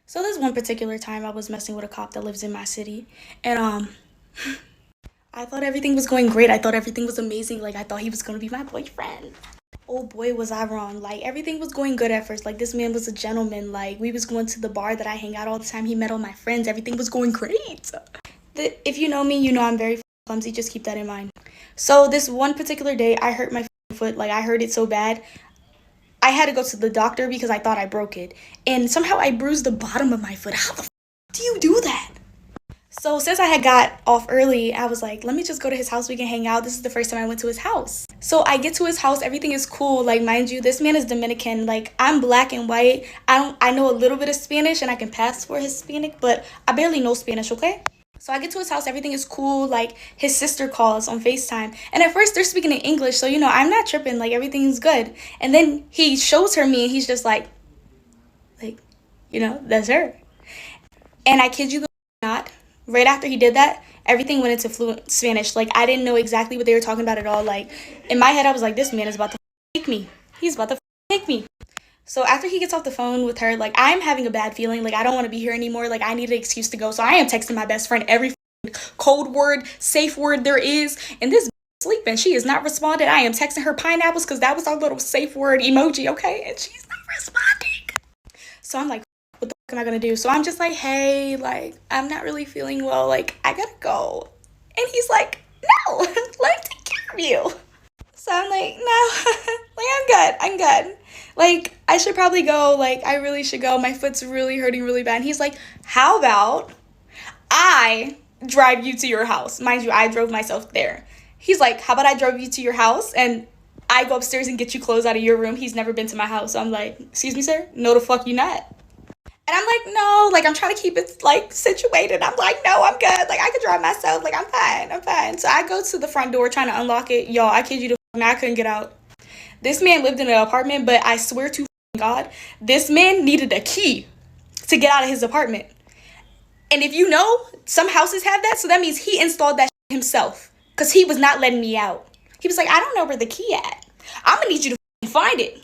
So there's one particular time I was messing with a cop that lives in my city, and I thought everything was going great. I thought everything was amazing. Like I thought he was gonna be my boyfriend. Oh boy, was I wrong. Like everything was going good at first. Like this man was a gentleman. Like we was going to the bar that I hang out all the time. He met all my friends. Everything was going great. If you know me, you know I'm very clumsy. Just keep that in mind. So this one particular day, I hurt my foot. Like I hurt it so bad. I had to go to the doctor because I thought I broke it. And somehow I bruised the bottom of my foot. How the do you do that? So since I had got off early, I was like, let me just go to his house. We can hang out. This is the first time I went to his house. So I get to his house. Everything is cool. Like, mind you, this man is Dominican. Like, I'm black and white. I know a little bit of Spanish and I can pass for Hispanic, but I barely know Spanish, okay? So I get to his house. Everything is cool. Like, his sister calls on FaceTime. And at first, they're speaking in English. So, I'm not tripping. Like, everything's good. And then he shows her me and he's just like, that's her. And I kid you not, right after he did that, everything went into fluent Spanish. Like, I didn't know exactly what they were talking about at all. Like, in my head, I was like, this man is about to take me. He's about to take me. So after he gets off the phone with her, like, I'm having a bad feeling. Like, I don't want to be here anymore. Like, I need an excuse to go. So I am texting my best friend every code word, safe word there is. And this sleeping. She is not responded. I am texting her pineapples because that was our little safe word emoji, okay? And she's not responding. So I'm like, what the fuck am I gonna do? So I'm just like, hey, like, I'm not really feeling well. Like, I gotta go. And he's like, no, let me take care of you. So I'm like, no, like, I'm good. Like, I should probably go. Like, I really should go. My foot's really hurting really bad. And he's like, how about I drive you to your house? Mind you, I drove myself there. He's like, how about I drove you to your house and I go upstairs and get you clothes out of your room? He's never been to my house. So I'm like, excuse me, sir? No, the fuck you not. And I'm like, no, like, I'm trying to keep it, like, situated. I'm like, no, I'm good. Like, I can drive myself. Like, I'm fine. So I go to the front door trying to unlock it. Y'all, I kid you the fuck, I couldn't get out. This man lived in an apartment, but I swear to God, this man needed a key to get out of his apartment. And if you know, some houses have that, so that means he installed that himself because he was not letting me out. He was like, I don't know where the key at. I'm going to need you to find it.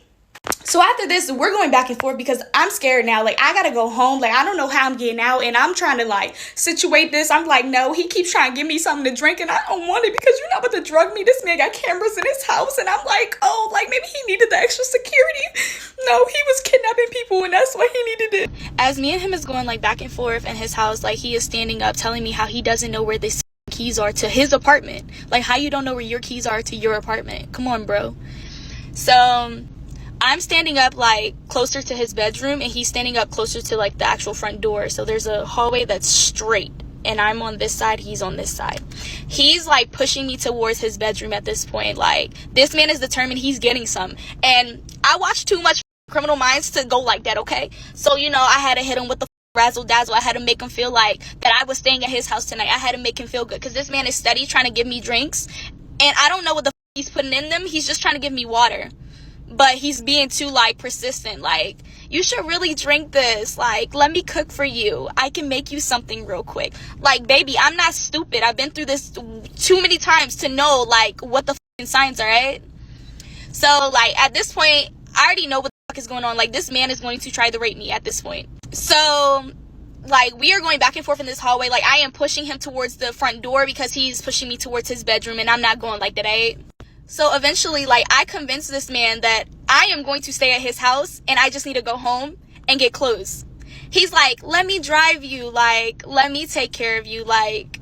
So after this, we're going back and forth because I'm scared now. Like, I gotta go home. Like, I don't know how I'm getting out. And I'm trying to, like, situate this. I'm like, no, he keeps trying to give me something to drink. And I don't want it because you're not about to drug me. This man got cameras in his house. And I'm like, oh, like, maybe he needed the extra security. No, he was kidnapping people and that's why he needed it. As me and him is going, like, back and forth in his house, like, he is standing up telling me how he doesn't know where the keys are to his apartment. Like, how you don't know where your keys are to your apartment. Come on, bro. So I'm standing up, like, closer to his bedroom, and he's standing up closer to, like, the actual front door. So there's a hallway that's straight, and I'm on this side, he's on this side. He's, like, pushing me towards his bedroom at this point. Like, this man is determined he's getting some. And I watch too much Criminal Minds to go like that, okay? So, I had to hit him with the razzle dazzle. I had to make him feel like that I was staying at his house tonight. I had to make him feel good, because this man is steady trying to give me drinks, and I don't know what the he's putting in them. He's just trying to give me water. But he's being too, like, persistent. Like, you should really drink this. Like, let me cook for you. I can make you something real quick. Like, baby, I'm not stupid. I've been through this too many times to know, like, what the signs are, right? So, like, at this point, I already know what the fuck is going on. Like, this man is going to try to rape me at this point. So, like, we are going back and forth in this hallway. Like, I am pushing him towards the front door because he's pushing me towards his bedroom, and I'm not going like that, eh? So eventually, like, I convinced this man that I am going to stay at his house and I just need to go home and get clothes. He's like, let me drive you. Like, let me take care of you. Like,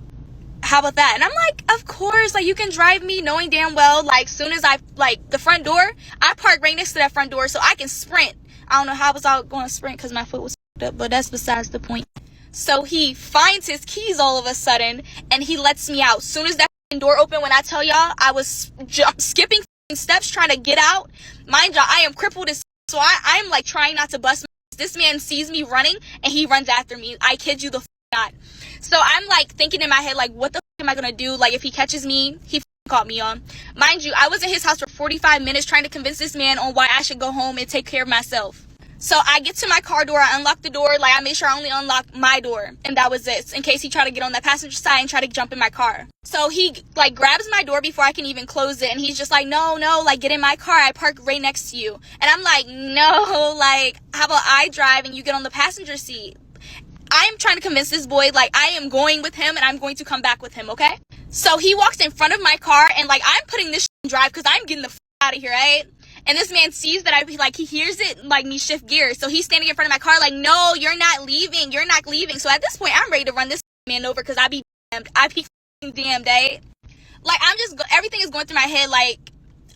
how about that? And I'm like, of course, like, you can drive me, knowing damn well, like, soon as I, like, the front door, I park right next to that front door so I can sprint. I don't know how I was out going to sprint because my foot was up, but that's besides the point. So he finds his keys all of a sudden and he lets me out. Soon as that door open, when I tell y'all I was skipping steps trying to get out, mind y'all, I am crippled as so I'm like trying not to bust. This man sees me running and he runs after me. I kid you the not. So I'm like thinking in my head, like, what the am I gonna do? Like, if he catches me, he caught me on. Mind you, I was in his house for 45 minutes trying to convince this man on why I should go home and take care of myself. So I get to my car door, I unlock the door, like, I made sure I only unlocked my door, and that was it, in case he tried to get on that passenger side and try to jump in my car. So he, like, grabs my door before I can even close it, and he's just like, no, like, get in my car, I park right next to you. And I'm like, no, like, how about I drive and you get on the passenger seat? I'm trying to convince this boy, like, I am going with him and I'm going to come back with him, okay? So he walks in front of my car and, like, I'm putting this in drive because I'm getting the out of here, right? And this man sees that he hears it, like, me shift gears. So he's standing in front of my car like, no, you're not leaving. You're not leaving. So at this point, I'm ready to run this man over because I be damned, eh? Like, everything is going through my head, like,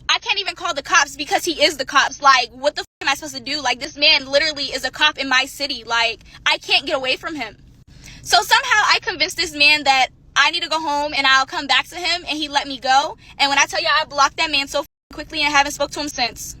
I can't even call the cops because he is the cops. Like, what the am I supposed to do? Like, this man literally is a cop in my city. Like, I can't get away from him. So somehow I convinced this man that I need to go home and I'll come back to him, and he let me go. And when I tell you, I blocked that man so quickly and haven't spoke to him since.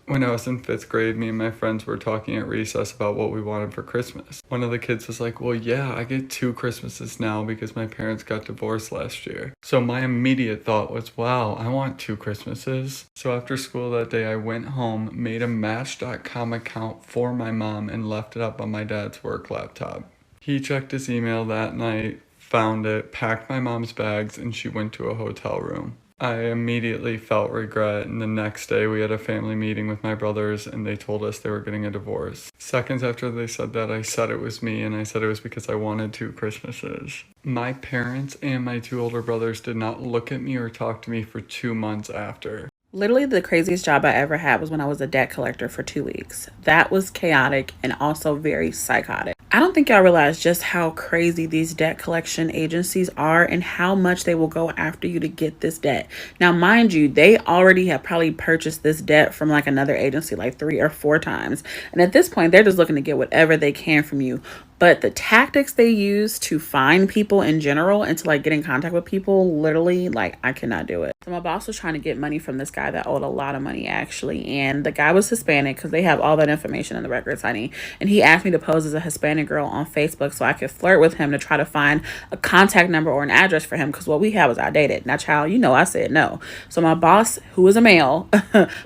When I was in 5th grade, me and my friends were talking at recess about what we wanted for Christmas. One of the kids was like, well, yeah, I get 2 Christmases now because my parents got divorced last year. So my immediate thought was, wow, I want 2 Christmases. So after school that day, I went home, made a Match.com account for my mom, and left it up on my dad's work laptop. He checked his email that night, found it, packed my mom's bags, and she went to a hotel room. I immediately felt regret, and the next day we had a family meeting with my brothers and they told us they were getting a divorce. Seconds after they said that, I said it was me, and I said it was because I wanted 2 Christmases. My parents and my 2 older brothers did not look at me or talk to me for 2 months after. Literally, the craziest job I ever had was when I was a debt collector for 2 weeks. That was chaotic and also very psychotic. I don't think y'all realize just how crazy these debt collection agencies are and how much they will go after you to get this debt. Now, mind you, they already have probably purchased this debt from like another agency like 3 or 4 times. And at this point, they're just looking to get whatever they can from you. But the tactics they use to find people in general and to like get in contact with people, literally, like, I cannot do it. So my boss was trying to get money from this guy that owed a lot of money, actually. And the guy was Hispanic because they have all that information in the records, honey. And he asked me to pose as a Hispanic girl on Facebook so I could flirt with him to try to find a contact number or an address for him because what we had was outdated. Now, child, you know I said no. So my boss, who was a male,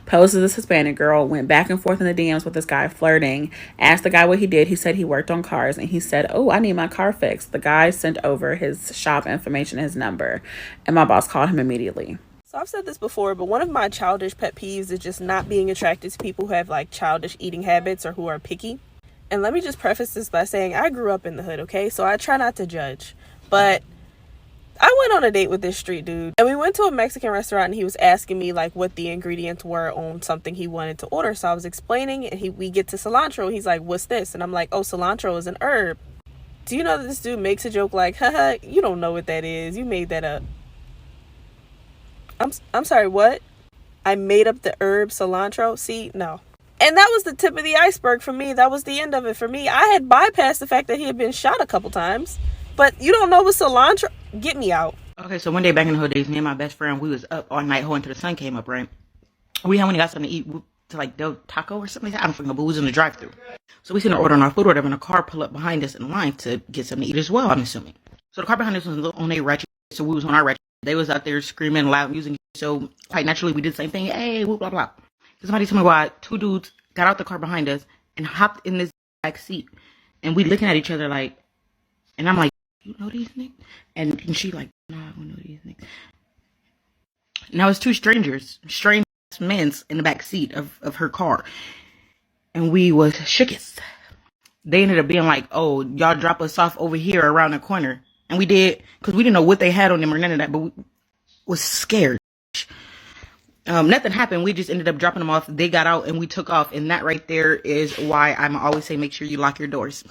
posed as this Hispanic girl, went back and forth in the DMs with this guy flirting, asked the guy what he did. He said he worked on cars. And he said, oh, I need my car fixed. The guy sent over his shop information, his number, and my boss called him immediately. So I've said this before, but one of my childish pet peeves is just not being attracted to people who have like childish eating habits or who are picky. And let me just preface this by saying I grew up in the hood, okay? So I try not to judge. But I went on a date with this street dude, and we went to a Mexican restaurant, and he was asking me like what the ingredients were on something he wanted to order. So I was explaining, and we get to cilantro. He's like, what's this? And I'm like, oh, cilantro is an herb. Do you know that this dude makes a joke like, haha, you don't know what that is. You made that up. I'm sorry, what? I made up the herb cilantro? See, no. And that was the tip of the iceberg for me. That was the end of it for me. I had bypassed the fact that he had been shot a couple times. But you don't know what cilantro? Get me out. Okay, so one day back in the hood days, me and my best friend, we was up all night hoeing till the sun came up, right? We had when got something to eat to like Del Taco or something like that. I don't fucking know, but we was in the drive-thru. So we sitting there ordering our food or whatever, and a car pull up behind us in line to get something to eat as well, I'm assuming. So the car behind us was on a ratchet, so we was on our ratchet. They was out there screaming loud music, so quite naturally we did the same thing. Hey, whoop, blah, blah. So somebody told me why 2 dudes got out the car behind us and hopped in this back seat, and we looking at each other like, and I'm like, you know these niggas? And she like, nah, I don't know these niggas. Now it's 2 strange men in the back seat of her car. And we was shookest. They ended up being like, oh, y'all drop us off over here around the corner. And we did, because we didn't know what they had on them or none of that, but we was scared. Nothing happened. We just ended up dropping them off. They got out and we took off. And that right there is why I'm always say make sure you lock your doors.